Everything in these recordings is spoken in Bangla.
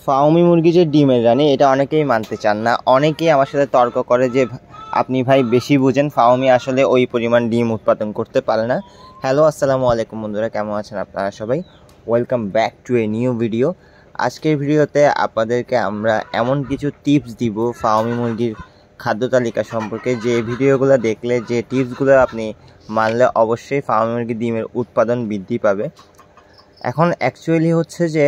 ফাউমি মুরগি যে ডিমের রানী এটা অনেকেই মানতে চান না। অনেকেই আমার সাথে তর্ক করে যে আপনি ভাই বেশি বুঝেন, ফাউমি আসলে ওই পরিমাণ ডিম উৎপাদন করতে পারে না। হ্যালো, আসসালামু আলাইকুম বন্ধুরা, কেমন আছেন আপনারা সবাই? Welcome back to a new video. আজকের ভিডিওতে আপনাদেরকে আমরা এমন কিছু টিপস দিব ফাউমি মুরগির খাদ্য তালিকা সম্পর্কে, যে ভিডিওগুলো দেখলে, যে টিপসগুলো আপনি মানলে অবশ্যই ফাউমি মুরগির ডিমের উৎপাদন বৃদ্ধি পাবে। এখন অ্যাকচুয়ালি হচ্ছে যে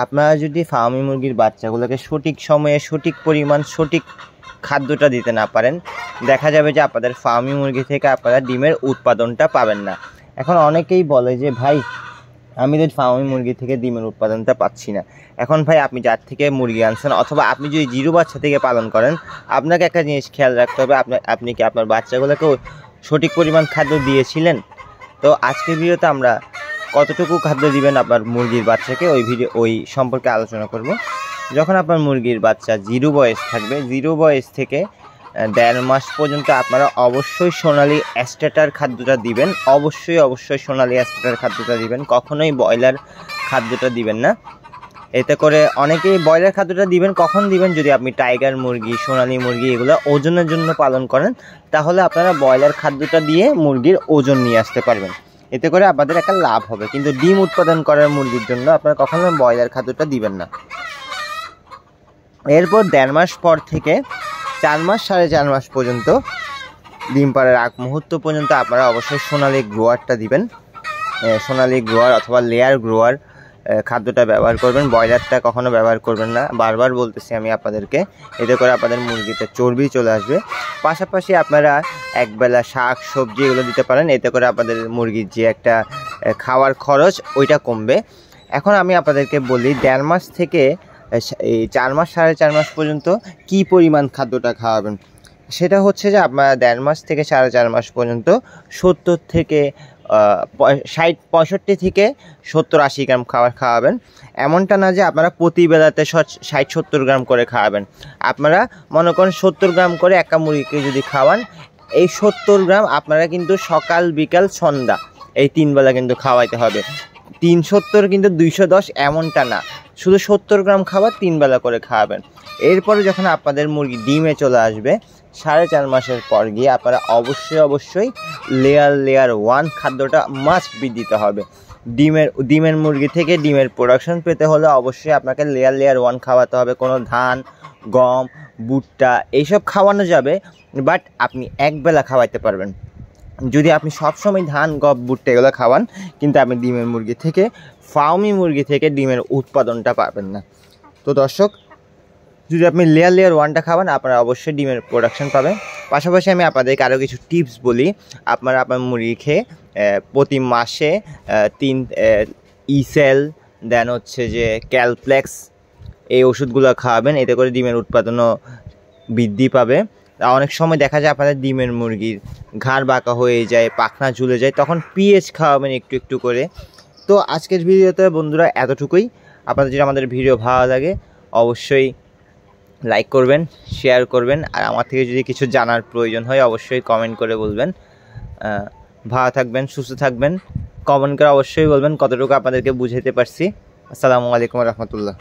আপনারা যদি ফার্মি মুরগির বাচ্চাগুলোকে সঠিক সময়ে সঠিক পরিমাণ সঠিক খাদ্যটা দিতে না পারেন, দেখা যাবে যে আপনাদের ফার্মি মুরগি থেকে আপনারা ডিমের উৎপাদনটা পাবেন না। এখন অনেকেই বলে যে ভাই আমি তো ফার্মি মুরগি থেকে ডিমের উৎপাদনটা পাচ্ছি না। এখন ভাই আপনি যার থেকে মুরগি আনছেন, অথবা আপনি যদি জিরো বাচ্চা থেকে পালন করেন, আপনাকে একটা জিনিস খেয়াল রাখতে হবে, আপনি কি আপনার বাচ্চাগুলোকে সঠিক পরিমাণ খাদ্য দিয়েছিলেন? তো আজকের ভিডিওতে আমরা কতটুকু খাদ্য দিবেন আপনার মুরগির বাচ্চাকে ওই সম্পর্কে আলোচনা করব। যখন আপনার মুরগির বাচ্চা জিরো বয়স থাকবে, জিরো বয়স থেকে 1.5 মাস পর্যন্ত আপনারা অবশ্যই সোনালি অ্যাস্টেটার খাদ্যটা দিবেন। অবশ্যই সোনালি অ্যাস্টেটার খাদ্যটা দিবেন, কখনোই ব্রয়লার খাদ্যটা দিবেন না। এতে করে অনেকেই ব্রয়লার খাদ্যটা দিবেন, কখন দিবেন? যদি আপনি টাইগার মুরগি, সোনালি মুরগি এগুলো ওজনের জন্য পালন করেন, তাহলে আপনারা ব্রয়লার খাদ্যটা দিয়ে মুরগির ওজন নিয়ে আসতে পারবেন। এতে করে আপনাদের একটা লাভ হবে। কিন্তু ডিম উৎপাদন করার মুরগির জন্য আপনারা কখনো ব্রয়লার খাদ্যটা দিবেন না। এরপর 1.5 মাস পর থেকে 4 মাস 4.5 মাস পর্যন্ত, ডিম পাড়ার আগ মুহূর্ত পর্যন্ত আপনারা অবশ্যই সোনালি গ্রোয়ারটা দিবেন। সোনালি গ্রোয়ার অথবা লেয়ার গ্রোয়ার খাদ্যটা ব্যবহার করবেন, ব্রয়লারটা কখনো ব্যবহার করবেন না। বারবার বলতেছি আমি আপনাদেরকে। এতে করে আপনাদের মুরগিতে চর্বি চলে আসবে। পাশাপাশি আপনারা একবেলা শাক সবজি এগুলো দিতে পারেন। এতে করে আপনাদের মুরগির যে একটা খাওয়ার খরচ ওইটা কমবে। এখন আমি আপনাদেরকে বলি 1.5 মাস থেকে এই 4 মাস 4.5 মাস পর্যন্ত কি পরিমাণ খাদ্যটা খাওয়াবেন। সেটা হচ্ছে যে আপনারা 1.5 মাস থেকে 4.5 মাস পর্যন্ত 70 থেকে 65 থেকে 70-80 গ্রাম খাবার খাওয়াবেন। এমনটা না যে আপনারা প্রতি বেলাতে 60-70 গ্রাম করে খাওয়াবেন। আপনারা মনে করেন 70 গ্রাম করে একটা মুরগিকে যদি খাওয়ান, এই 70 গ্রাম আপনারা কিন্তু সকাল বিকাল সন্ধ্যা এই 3 বেলা কিন্তু খাওয়াইতে হবে। 370 কিন্তু 210 এমনটা না, শুধু 70 গ্রাম খাবার 3 বেলা করে খাওয়াবেন। এরপরে যখন আপনাদের মুরগি ডিমে চলে আসবে 4.5 মাসের পর গিয়ে আপনারা অবশ্যই লেয়ার 1 খাদ্যটা মাস্ট দিতে হবে। ডিমের মুরগি থেকে ডিমের প্রোডাকশন পেতে হলে অবশ্যই আপনাকে লেয়ার 1 খাওয়াতে হবে। কোনো ধান, গম, ভুট্টা এইসব খাওয়ানো যাবে, বাট আপনি একবেলা খাওয়াইতে পারবেন। যদি আপনি সবসময় ধান, গম, ভুট্টা এগুলো খাওয়ান, কিন্তু আপনি ডিমের মুরগি থেকে, ফার্মি মুরগি থেকে ডিমের উৎপাদনটা পাবেন না। তো দর্শক, যদি আপনি লেয়ার 1টা খাওয়ান, আপনারা অবশ্যই ডিমের প্রোডাকশন পাবেন। পাশাপাশি আমি আপনাদেরকে আরও কিছু টিপস বলি। আপনার মুরগি খেয়ে প্রতি মাসে 3 ইসেল, দেন হচ্ছে যে ক্যালপ্লেক্স, এই ওষুধগুলো খাওয়াবেন। এতে করে ডিমের উৎপাদনও বৃদ্ধি পাবে। অনেক সময় দেখা যায় আপনাদের ডিমের মুরগির ঘাড় বাঁকা হয়ে যায়, পাখনা ঝুলে যায়, তখন পিএইচ খাওয়াবেন একটু করে। তো আজকের ভিডিওতে বন্ধুরা এতটুকুই। আপনাদের যদি আমাদের ভিডিও ভালো লাগে অবশ্যই লাইক করবেন, শেয়ার করবেন, আর আমার থেকে যদি কিছু জানার প্রয়োজন হয় অবশ্যই কমেন্ট করে বলবেন। ভালো থাকবেন, সুস্থ থাকবেন। কমেন্ট করে অবশ্যই বলবেন কতটুকু আপনাদেরকে বুঝাতে পারছি। আসসালামু আলাইকুম রহমতুল্লাহ।